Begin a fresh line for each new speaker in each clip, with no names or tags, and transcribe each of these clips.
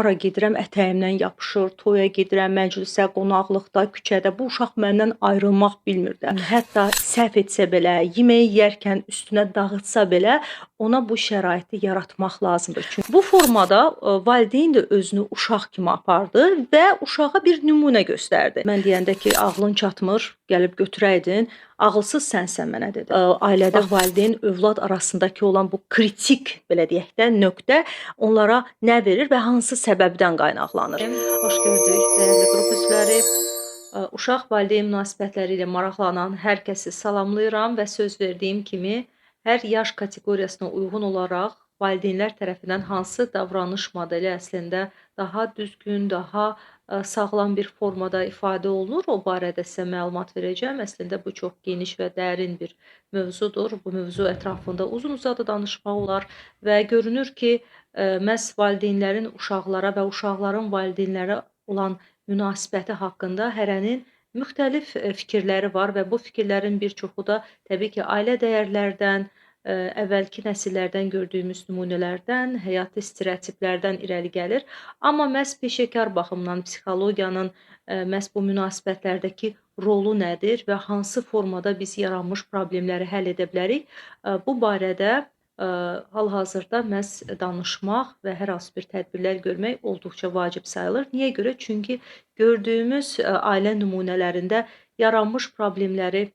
Hara gedirəm, ətəyimdən yapışır, toya gedirəm, məclisə, qonaqlıqda, küçədə bu uşaq məndən ayrılmaq bilmir də. Hətta səhv etsə belə, yeməyi yeyərkən üstünə dağıtsa belə, ona bu şəraiti yaratmaq lazımdır. Çünki bu formada valideyn də özünü uşaq kimi apardı və uşağa bir nümunə göstərdi. Mən deyəndə ki, ağlın çatmır, gəlib götürəydin, ağılsız sənsən mənə dedi. Ailədə valideyn övlad arasındakı olan bu kritik, belə deyək də, nöqtə onlara nə verir və hansı səbəbdən qaynaqlanır. Xoş gördük, dəyərli qrup üzvləri. Uşaq-valideyn münasibətləri ilə maraqlanan hər kəsi salamlayıram və söz verdiyim kimi hər yaş kateqoriyasına uyğun olaraq valideynlər tərəfindən hansı davranış modeli əslində daha düzgün, daha sağlam bir formada ifadə olunur, o barədə sizə məlumat verəcəm. Əslində bu çox geniş və dərin bir mövzudur. Bu mövzu ətrafında uzun-uzadı danışmaq olar və görünür ki, məhz valideynlərin uşaqlara və uşaqların valideynlərə olan münasibəti haqqında hərənin müxtəlif fikirləri var və bu fikirlərin bir çoxu da təbii ki, ailə dəyərlərdən, əvvəlki nəsillərdən gördüyümüz nümunələrdən, həyati stereotiplərdən irəli gəlir. Amma məhz peşəkar baxımdan psixologiyanın məhz bu münasibətlərdəki rolu nədir və hansı formada biz yaranmış problemləri həll edə bilərik? Bu barədə hal-hazırda məhz danışmaq və hər hansı bir tədbirlər görmək olduqca vacib sayılır. Niyə görə? Çünki gördüyümüz ailə nümunələrində yaranmış problemləri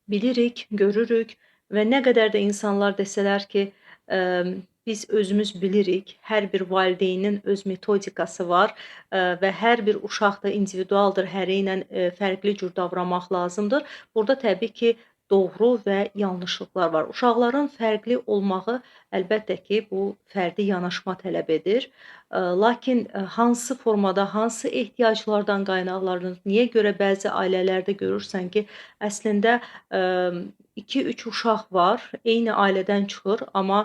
bilirik, görürük və nə qədər də insanlar desələr ki, biz özümüz bilirik, hər bir valideynin öz metodikası var və hər bir uşaq da individualdır, həri ilə fərqli cür davranmaq lazımdır. Burada təbii ki, doğru və yanlışlıqlar var. Uşaqların fərqli olmağı əlbəttə ki, bu fərdi yanaşma tələb edir. Lakin hansı formada, hansı ehtiyaclardan qaynaqlanır? Niyə görə bəzi ailələrdə görürsən ki, əslində 2-3 uşaq var, eyni ailədən çıxır, amma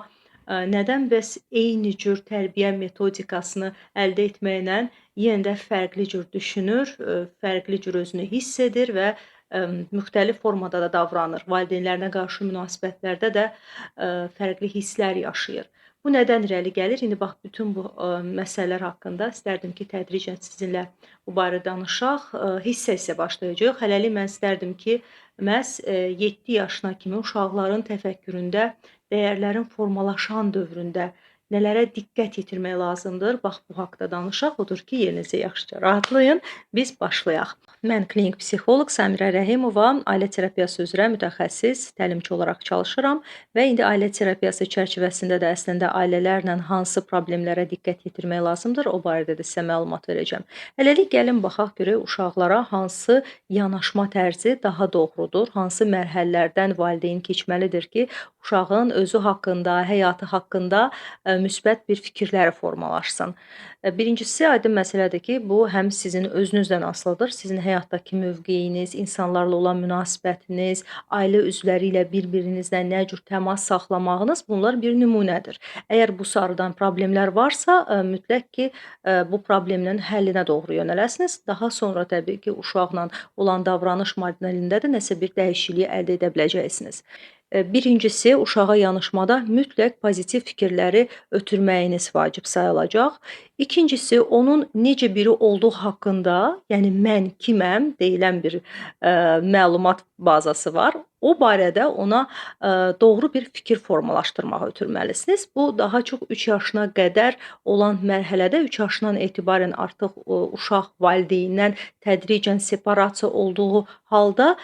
nədən bəs eyni cür tərbiyə metodikasını əldə etməklə yenə də fərqli cür düşünür, fərqli cür özünü hiss edir və müxtəlif formada da davranır. Valideynlərinə qarşı münasibətlərdə də fərqli hisslər yaşayır. Bu nədən irəli gəlir? İndi bax, bütün bu məsələlər haqqında istərdim ki, tədricən sizinlə bu barədə danışaq. Hissə-hissə başlayacaq. Hələlik mən istərdim ki, məhz 7 yaşına kimi uşaqların təfəkküründə, dəyərlərin formalaşan dövründə nələrə diqqət yetirmək lazımdır? Bax, bu haqda danışaq. Odur ki, yerinizə yaxşıca rahatlayın. Biz başlayaq. Mən klinik psixoloq Səmirə Rəhimova, ailə terapiyası üzrə mütəxəssis, təlimçi olaraq çalışıram və indi ailə terapiyası çərçivəsində də əslində ailələrlə hansı problemlərə diqqət yetirmək lazımdır, o barədə də sizə məlumat verəcəm. Hələlik gəlin baxaq görək uşaqlara hansı yanaşma tərzi daha doğrudur, hansı mərhələlərdən valideyn keçməlidir ki, uşağın özü haqqında, həyatı haqqında müsbət bir fikirləri formalaşsın. Birincisi, aydın məsələdir ki, bu həm sizin özünüzdən asılıdır, sizin həyatdakı mövqeyiniz, insanlarla olan münasibətiniz, ailə üzvləri ilə bir-birinizlə nə cür təmas saxlamağınız, bunlar bir nümunədir. Əgər bu sarıdan problemlər varsa, mütləq ki, bu problemin həllinə doğru yönələsiniz. Daha sonra təbii ki, uşaqla olan davranış modelində də nəsə bir dəyişikliyi əldə edə biləcəksiniz. Birincisi, uşağa yanaşmada mütləq pozitiv fikirləri ötürməyiniz vacib sayılacaq. İkincisi, onun necə biri olduğu haqqında, yəni mən kiməm deyilən bir məlumat bazası var. O barədə ona doğru bir fikir formalaşdırmağa ötürməlisiniz. Bu daha çox 3 yaşına qədər olan mərhələdə 3 yaşından etibarən artıq uşaq valideyndən tədricən separasiya olduğu halda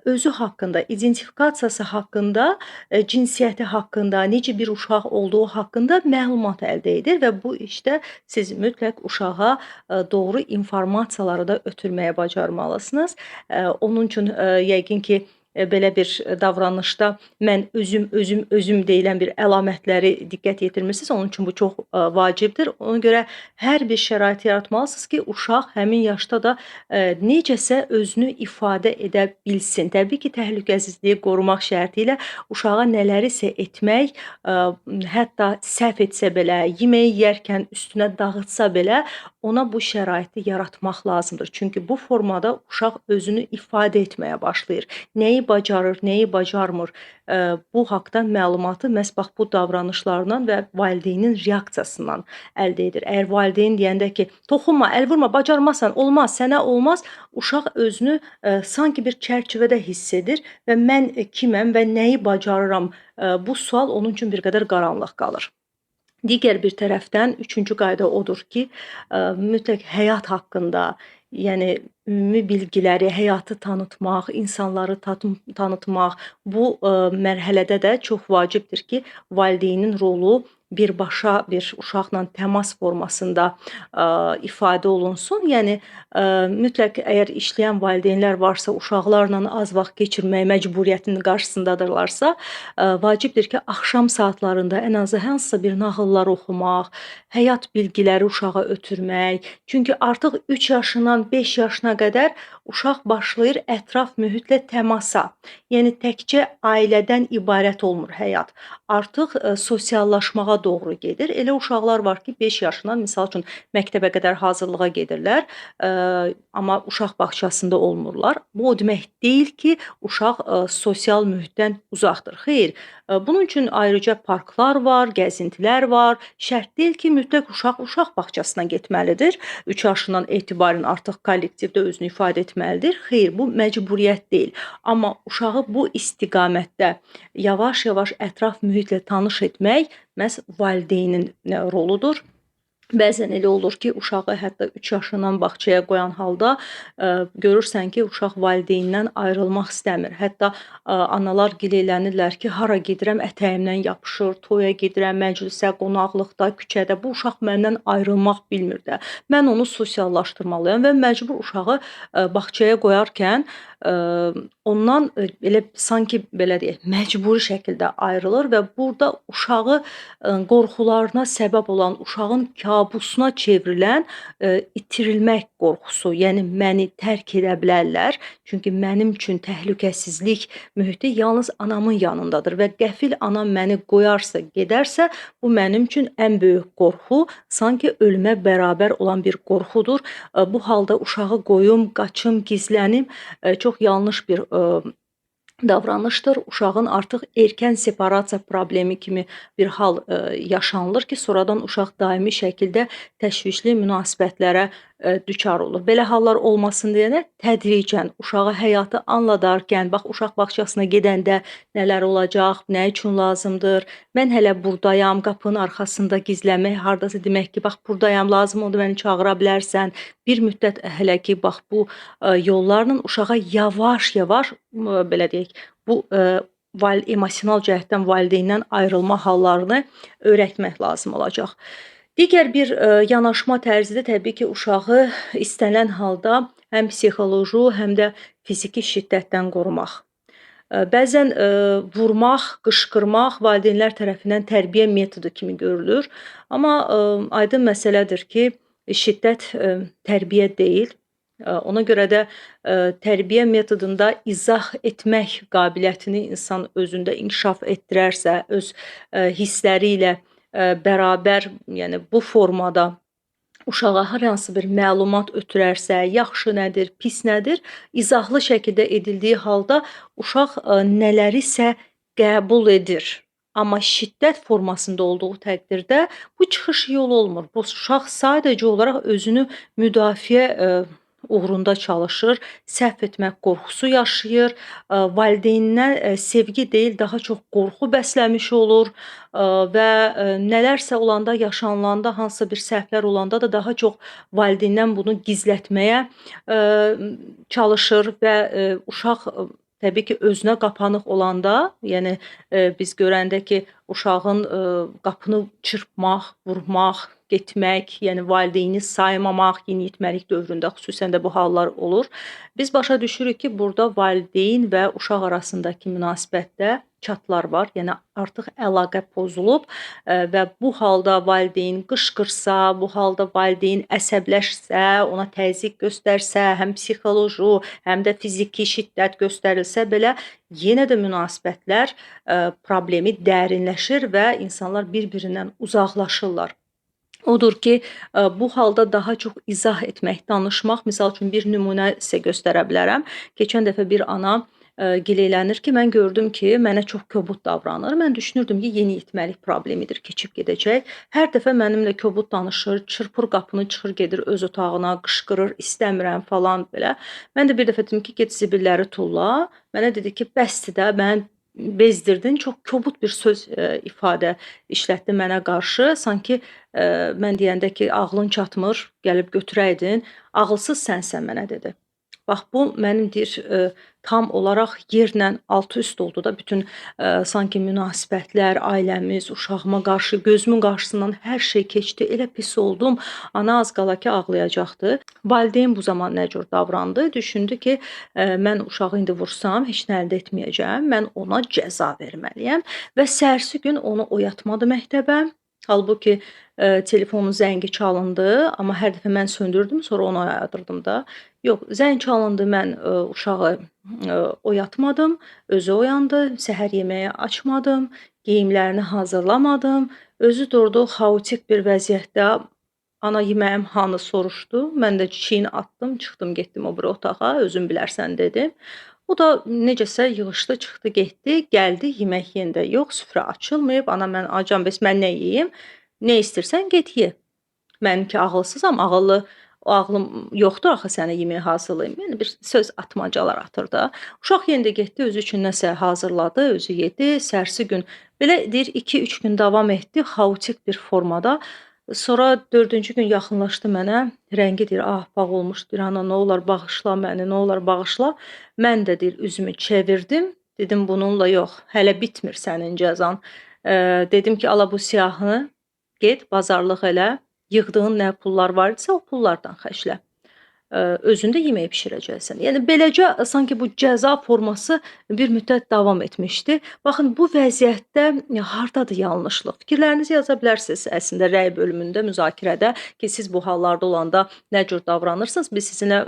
özü haqqında, identifikasiyası haqqında, cinsiyyəti haqqında, necə bir uşaq olduğu haqqında məlumat əldə edir və bu işdə siz mütləq uşağa doğru informasiyaları da ötürməyə bacarmalısınız. Onun üçün yəqin ki, belə bir davranışda mən özüm deyilən bir əlamətləri diqqət yetirmirsiniz. Onun üçün bu çox vacibdir. Ona görə hər bir şərait yaratmalısınız ki, uşaq həmin yaşda da necəsə özünü ifadə edə bilsin. Təbii ki, təhlükəsizliyi qorumaq şərti ilə uşağa nələrisə etmək, hətta səhv etsə belə, yeməyi yeyərkən üstünə dağıtsa belə, ona bu şəraiti yaratmaq lazımdır. Çünki bu formada uşaq özünü ifadə etməyə başlayır. Nəyi bacarır, nəyi bacarmır, bu haqda məlumatı məhz bax bu davranışlarından və valideynin reaksiyasından əldə edir. Əgər valideyn deyəndə ki, toxunma, əl vurma, bacarmazsan, olmaz, sənə olmaz, uşaq özünü sanki bir çərçivədə hiss edir və mən kiməm və nəyi bacarıram? Bu sual onun üçün bir qədər qaranlıq qalır. Digər bir tərəfdən üçüncü qayda odur ki, mütləq həyat haqqında, yəni ümumi bilgiləri, həyatı tanıtmaq, insanları tanıtmaq bu mərhələdə də çox vacibdir ki, valideynin rolu birbaşa bir uşaqla təmas formasında ifadə olunsun. Yəni mütləq əgər işləyən valideynlər varsa, uşaqlarla az vaxt keçirmək məcburiyyətinin qarşısındadırlarsa, vacibdir ki, axşam saatlarında ən azı hansısa bir nağıllar oxumaq, həyat bilgiləri uşağa ötürmək. Çünki artıq 3 yaşından 5 yaşına qədər uşaq başlayır ətraf mühitlə təmasa. Yəni təkcə ailədən ibarət olmur həyat. Artıq sosiallaşmağa doğru gedir. Elə uşaqlar var ki, 5 yaşından misal üçün məktəbə qədər hazırlığa gedirlər, amma uşaq bağçasında olmurlar. Bu o demək deyil ki, uşaq sosial mühitdən uzaqdır. Xeyr, bunun üçün ayrıca parklar var, gəzintilər var. Şərt deyil ki, mütləq uşaq bağçasına getməlidir. 3 yaşından etibarən artıq kollektivdə özünü ifadə etməlidir. Xeyr, bu məcburiyyət deyil. Amma uşağı bu istiqamətdə yavaş-yavaş ətraf mühitlə tanış etmək məhz valideynin roludur. Bəzən elə olur ki, uşağı hətta 3 yaşından bağçaya qoyan halda görürsən ki, uşaq valideynindən ayrılmaq istəmir. Hətta analar gileylənirlər ki, hara gedirəm ətəyimdən yapışır, toya gedirəm, məclisə, qonaqlıqda, küçədə bu uşaq məndən ayrılmaq bilmir də. Mən onu sosiallaşdırmalıyam və məcbur uşağı bağçaya qoyarkən ondan elə sanki belə deyək, məcburi şəkildə ayrılır və burada uşağı qorxularına səbəb olan, uşağın kabusuna çevrilən itirilmək qorxusu, yəni məni tərk edə bilərlər. Çünki mənim üçün təhlükəsizlik mühiti yalnız anamın yanındadır və qəfil anam məni qoyarsa, gedərsə, bu mənim üçün ən böyük qorxu, sanki ölümə bərabər olan bir qorxudur. Bu halda uşağı qoyum, qaçım, gizlənim, çox yanlış bir davranışdır. Uşağın artıq erkən separasiya problemi kimi bir hal yaşanılır ki, sonradan uşaq daimi şəkildə təşvişli münasibətlərə düçar olur. Belə hallar olmasın deyənə tədricən uşağa həyatı anladarkən, bax uşaq bağçasına gedəndə nələr olacaq, nə üçün lazımdır, mən hələ burdayam, qapının arxasında gizlənmək, hardasa demək ki, bax burdayam, lazım oldu məni çağıra bilərsən. Bir müddət hələ ki, bax bu yollarla uşağa yavaş-yavaş belə deyək, bu emosional cəhətdən valideyndən ayrılma hallarını öyrətmək lazım olacaq. Digər bir yanaşma tərzi də təbii ki, uşağı istənilən halda həm psixoloji, həm də fiziki şiddətdən qorumaq. Bəzən vurmaq, qışqırmaq valideynlər tərəfindən tərbiyə metodu kimi görülür. Amma aydın məsələdir ki, şiddət tərbiyə deyil. Ona görə də tərbiyə metodunda izah etmək qabiliyyətini insan özündə inkişaf etdirərsə, öz hissləri ilə bərabər, yəni bu formada uşağa hər hansı bir məlumat ötürərsə, yaxşı nədir, pis nədir, izahlı şəkildə edildiyi halda uşaq nələrisə qəbul edir. Amma şiddət formasında olduğu təqdirdə bu çıxış yolu olmur. Bu uşaq sadəcə olaraq özünü müdafiə uğrunda çalışır, səhv etmək qorxusu yaşayır, valideynindən sevgi deyil, daha çox qorxu bəsləmiş olur və nələrsə olanda, yaşanılanda, hansısa bir səhvlər olanda da daha çox valideyndən bunu gizlətməyə çalışır və uşaq təbii ki, özünə qapanıq olanda, yəni biz görəndə ki, uşağın qapını çırpmaq, vurmaq, getmək, yəni valideyni saymamaq, yeniyetməlik dövründə xüsusən də bu hallar olur. Biz başa düşürük ki, burada valideyn və uşaq arasındakı münasibətdə çatlar var, yəni artıq əlaqə pozulub və bu halda valideyn qışqırsa, bu halda valideyn əsəbləşsə, ona təzyiq göstərsə, həm psixoloji, həm də fiziki şiddət göstərilsə belə, yenə də münasibətlər problemi dərinləşir və insanlar bir-birindən uzaqlaşırlar. Odur ki, bu halda daha çox izah etmək, danışmaq, misal üçün bir nümunə sizə göstərə bilərəm. Keçən dəfə bir ana, gileylənir ki, mən gördüm ki, mənə çox kobud davranır. Mən düşünürdüm ki, yeniyetməlik problemidir, keçib gedəcək. Hər dəfə mənimlə kobud danışır, çırpır qapını, çıxır gedir öz otağına, qışqırır, istəmirəm falan belə. Mən də bir dəfə dedim ki, get zibilləri tulla. Mənə dedi ki, bəsdir də, məni bezdirdin. Çox kobud bir söz, ifadə işlətdi mənə qarşı. Sanki mən deyəndə ki, ağlın çatmır, gəlib götürəydin, ağılsız sənsən mənə dedi. Bax bu mənim deyir, tam olaraq yerlə alt-üst oldu da bütün, sanki münasibətlər, ailəmiz, uşağıma qarşı gözümün qarşısından hər şey keçdi. Elə pis oldum. Ana az qala ki, ağlayacaqdı. Valideyn bu zaman nə cür davrandı? Düşündü ki, mən uşağı indi vursam heç nə əldə etməyəcəm. Mən ona cəza verməliyəm və səhərsi gün onu oyatmadı məktəbə. Halbuki, telefonun zəngi çalındı, amma hər dəfə mən söndürdüm, sonra onu oyadırdım da. Yox, zəng çalındı, mən, uşağı, oyatmadım, özü oyandı, səhər yeməyi açmadım, geyimlərini hazırlamadım. Özü durdu xaotik bir vəziyyətdə, "Ana, yeməyim hanı?" soruşdu. Mən də çiçiyini atdım, çıxdım, getdim o biri otağa, "Özün bilərsən" dedim. O da necəsə yığışdı, çıxdı, getdi, gəldi, yemək yenə yox, süfrə açılmayıb. "Ana, mən acam, bəs mən nə yeyim?" "Nə istəyirsən get ye." Mənimki ağılsızam, ağlım yoxdur axı sənə yemək hazırlayım. Yəni bir söz atmacalar atır da. Uşaq yenə də getdi, özü üçün nəsə hazırladı, özü yedi. Səhərsi gün belə deyir 2-3 gün davam etdi xaotik bir formada. Sonra 4-cü gün yaxınlaşdı mənə, rəngi deyir ağappaq olmuş. Deyir ana nə olar bağışla məni, nə olar bağışla. Mən də deyir üzümü çevirdim. Dedim bununla yox, hələ bitmir sənin cəzan. Dedim ki ala bu siyahını get bazarlıq elə. Yığdığın nə pullar var idisə, o pullardan xərclə. Özün də yemək bişirəcəksən. Yəni beləcə sanki bu cəza forması bir müddət davam etmişdi. Baxın, bu vəziyyətdə hardadır yanlışlıq? Fikirlərinizi yaza bilərsiniz əslində rəy bölümündə, müzakirədə ki, siz bu hallarda olanda nə cür davranırsınız? Biz sizinlə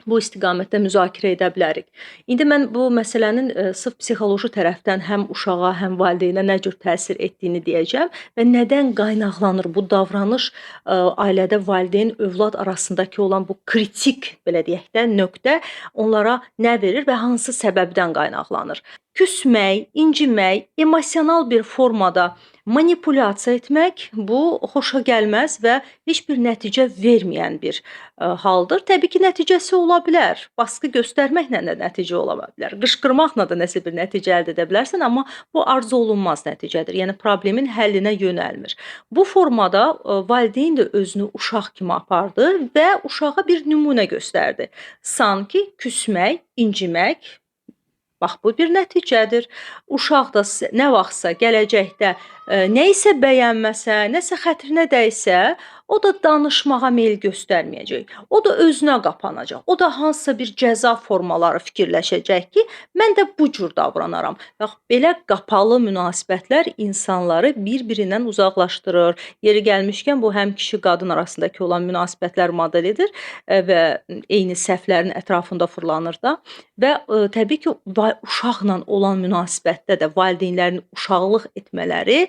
bu istiqamətdə müzakirə edə bilərik. İndi mən bu məsələnin sırf psixoloji tərəfdən həm uşağa, həm valideynə nə cür təsir etdiyini deyəcəm və nədən qaynaqlanır bu davranış ailədə valideyn övlad arasındakı olan bu kritik belə deyək də nöqtə onlara nə verir və hansı səbəbdən qaynaqlanır. Küsmək, incimək, emosional bir formada manipulyasiya etmək bu xoşa gəlməz və heç bir nəticə verməyən bir haldır. Təbii ki, nəticəsi ola bilər. Baskı göstərməklə də nəticə ola bilər. Qışqırmaqla da nəsə bir nəticə əldə edə bilərsən, amma bu arzu olunmaz nəticədir. Yəni problemin həllinə yönəlmir. Bu formada valideyn də özünü uşaq kimi apardı və uşağa bir nümunə göstərdi. Sanki küsmək, incimək bax bu bir nəticədir. Uşaq da nə vaxtsa gələcəkdə nə isə bəyənməsə, nəsə xətrinə dəysə, o da danışmağa meyl göstərməyəcək. O da özünə qapanacaq. O da hansısa bir cəza formaları fikirləşəcək ki, mən də bu cür davranaram. Bax belə qapalı münasibətlər insanları bir-birindən uzaqlaşdırır. Yeri gəlmişkən bu həm kişi-qadın arasındakı olan münasibətlər modelidir və eyni səhvlərin ətrafında fırlanır da və təbii ki, uşaqla olan münasibətdə də valideynlərin uşaqlıq etmələri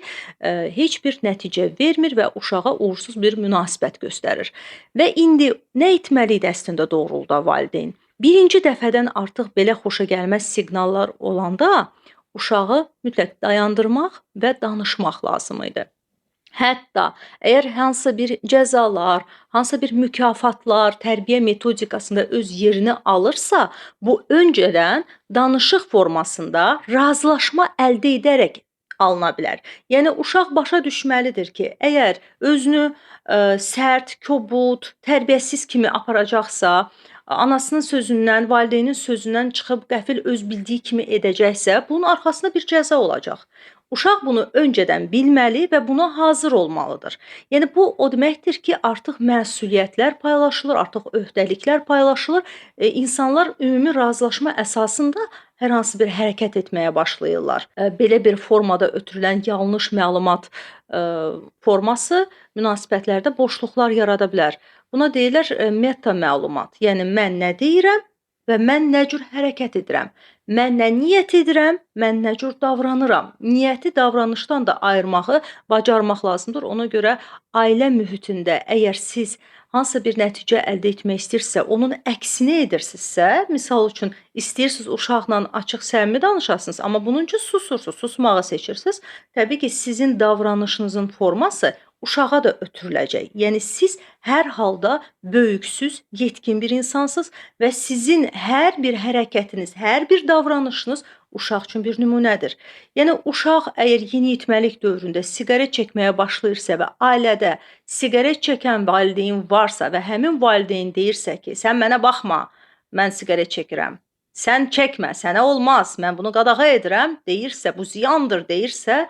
heç bir nəticə vermir və uşağa uğursuz bir münasibət göstərir. Və indi nə etməli idi əslində doğrultuda valideyn? Birinci dəfədən artıq belə xoşagəlməz siqnallar olanda uşağı mütləq dayandırmaq və danışmaq lazım idi. Hətta əgər hansısa bir cəzalar, hansısa bir mükafatlar tərbiyə metodikasında öz yerini alırsa, bu öncədən danışıq formasında razılaşma əldə edərək alına bilər. Yəni uşaq başa düşməlidir ki, əgər özünü sərt, kobud, tərbiyəsiz kimi aparacaqsa, anasının sözündən, valideynin sözündən çıxıb qəfil öz bildiyi kimi edəcəksə, bunun arxasında bir cəza olacaq. Uşaq bunu öncədən bilməli və buna hazır olmalıdır. Yəni bu o deməkdir ki, artıq məsuliyyətlər paylaşılır, artıq öhdəliklər paylaşılır. İnsanlar ümumi razılaşma əsasında hər hansı bir hərəkət etməyə başlayırlar. Belə bir formada ötürülən yanlış məlumat forması münasibətlərdə boşluqlar yarada bilər. Buna deyirlər meta məlumat. Yəni mən nə deyirəm, və mən nə cür hərəkət edirəm? Mən nə niyyət edirəm? Mən nə cür davranıram? Niyyəti davranışdan da ayırmağı bacarmaq lazımdır. Ona görə ailə mühitində əgər siz hansısa bir nəticə əldə etmək istəyirsinizsə, onun əksini edirsinizsə, misal üçün istəyirsiniz uşaqla açıq səmimi danışasınız, amma bunun üçün susursunuz, susmağı seçirsiniz. Təbii ki, sizin davranışınızın forması uşağa da ötürüləcək. Yəni siz hər halda böyüksüz, yetkin bir insansınız və sizin hər bir hərəkətiniz, hər bir davranışınız uşaq üçün bir nümunədir. Yəni uşaq əgər yeniyetməlik dövründə siqaret çəkməyə başlayırsa və ailədə siqaret çəkən valideyn varsa və həmin valideyn deyirsə ki, sən mənə baxma, mən siqaret çəkirəm. Sən çəkmə, sənə olmaz, mən bunu qadağa edirəm, deyirsə, bu ziyandır deyirsə,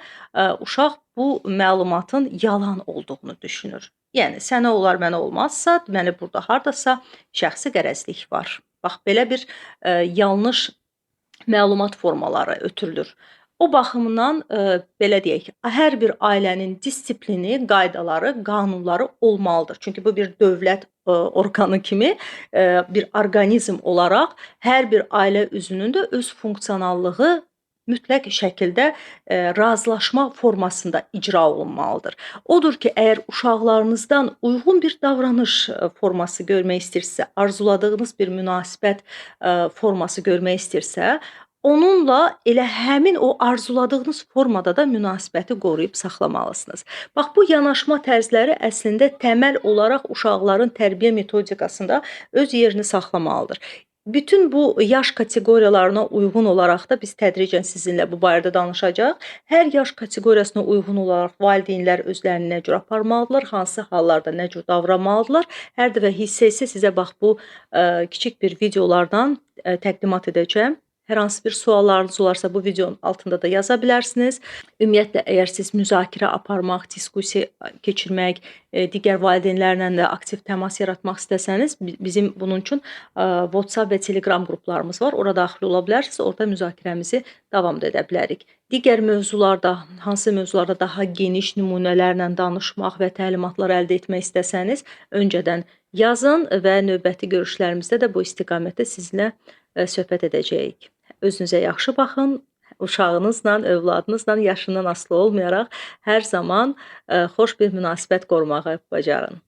uşaq bu məlumatın yalan olduğunu düşünür. Yəni, sənə olar, mənə olmazsa, deməli, burada hardasa şəxsi qərəzlik var. Bax, belə bir yanlış məlumat formaları ötürülür. O baxımdan, belə deyək, hər bir ailənin disiplini, qaydaları, qanunları olmalıdır. Çünki bu bir dövlət orqanı kimi bir orqanizm olaraq hər bir ailə üzvünün də öz funksionallığı mütləq şəkildə razılaşma formasında icra olunmalıdır. Odur ki, əgər uşaqlarınızdan uyğun bir davranış forması görmək istəyirsə, arzuladığınız bir münasibət forması görmək istəyirsə, onunla elə həmin o arzuladığınız formada da münasibəti qoruyub saxlamalısınız. Bax, bu yanaşma tərzləri əslində təməl olaraq uşaqların tərbiyə metodikasında öz yerini saxlamalıdır. Bütün bu yaş kateqoriyalarına uyğun olaraq da biz tədricən sizinlə bu barədə danışacağıq. Hər yaş kateqoriyasına uyğun olaraq valideynlər özlərini nə cür aparmalıdırlar, hansı hallarda nə cür davranmalıdırlar. Hər dəfə hissə-hissə sizə bax bu kiçik bir videolardan təqdimat edəcəm. Hər hansı bir suallarınız olarsa bu videonun altında da yaza bilərsiniz. Ümumiyyətlə, əgər siz müzakirə aparmaq, diskussiya keçirmək, digər valideynlərlə də aktiv təmas yaratmaq istəsəniz, bizim bunun üçün WhatsApp və Telegram qruplarımız var. Ora daxil ola bilərsiniz, orada müzakirəmizi davam edə bilərik. Digər mövzularda, hansı mövzularda daha geniş nümunələrlə danışmaq və təlimatlar əldə etmək istəsəniz, öncədən yazın və növbəti görüşlərimizdə də bu istiqamətdə sizinlə söhbət edəcəyik. Özünüzə yaxşı baxın, uşağınızla, övladınızla yaşından asılı olmayaraq hər zaman xoş bir münasibət qurmağı bacarın.